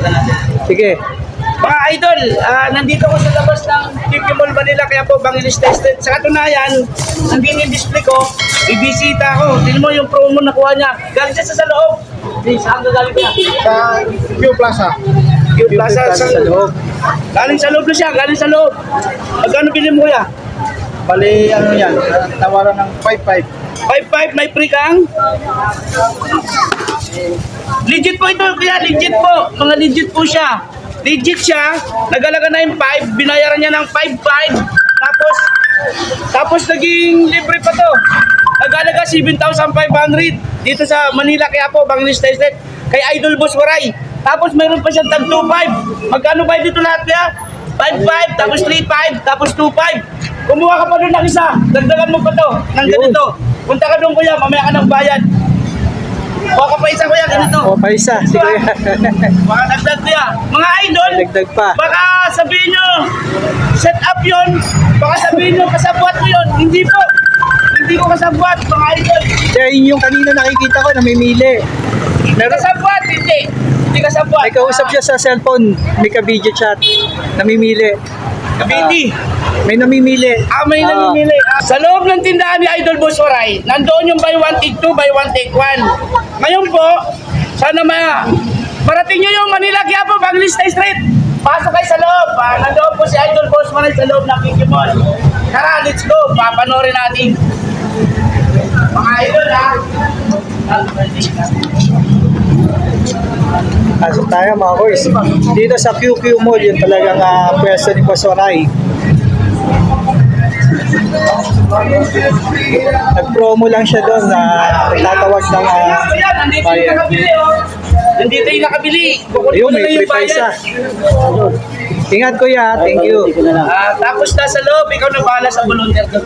Pakita natin. Sige. Mga idol, nandito ko sa labas ng QQ Mall Manila, kaya po Bangilis Tested. Sa katunayan, nandito yung display ko, ibisita ako. Tingnan mo yung promo nakuha niya. Galing siya sa loob. Saan ka galing niya? Sa Q Plaza. Q Plaza sa loob. Galing sa loob na siya, galing sa loob. Magkano bilhin mo kuya? Bali, ano yan, tawaran ng 5-5. 5.5, may free kang? Legit po ito kuya, legit po. Mga legit po siya. Legit siya, nagalaga na yung 5, binayaran niya ng 5.5. Tapos naging libre pa to. Nagalaga 7,500 dito sa Manila, kaya po Bangilis Tested kay Idol Boss Waray. Tapos mayroon pa siyang tag 2.5. Magkano ba dito lahat kaya? 5.5, tapos 3.5, tapos 2.5. Kumuha ka pa doon ng isa, dagdagan mo pa to ng ganito. Punta ka doon kuya, mamaya ka ng bayad. Kuha ka pa isa kuya, ganito. O, pa isa. Si Kuya. Baka dagdag kuya. Mga idol, Dagdag pa. baka sabihin nyo, set up yun. Baka sabihin nyo, kasabwat ko yun. Hindi po. Hindi ko kasabwat, mga idol. Kaya yun yung kanina nakikita ko, namimili. Meron, Kasabwat, hindi. Hindi kasabwat. may kausap siya sa cellphone. May ka-video chat. Namimili. Kabindi. May namimili. May namimili. Sa loob ng tindahan ni Idol Boss Waray, nandoon yung buy one take two, buy one take one. Ngayon po, sana marating nyo yung Manila Quiapo, Bangilis Street. Pasok kayo sa loob. Nandoon po si Idol Boss Waray sa loob ng QQ Mall. Tara, let's go. Papanorin natin. Mga idol ha. Pasok tayo mga boys. Dito sa QQ Mall, yun talagang pwesto ni Boss Waray. Nag-promo lang siya doon na nagtatawag ng Nandito yung nakabili oh. Nandito yung nakabili. Kukunin Ayun, ko na may lang free yung pa isa. bayad. Ingat kuya, thank you. Tapos nasa loob, ikaw na bahala sa volunteer doon.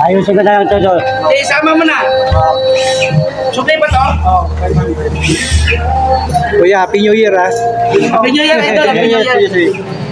Ayusin ko na lang ito doon. Isama mo na. Suklay ba to? Kuya, Happy New Year ha. Happy New Year, idol. Happy New Year.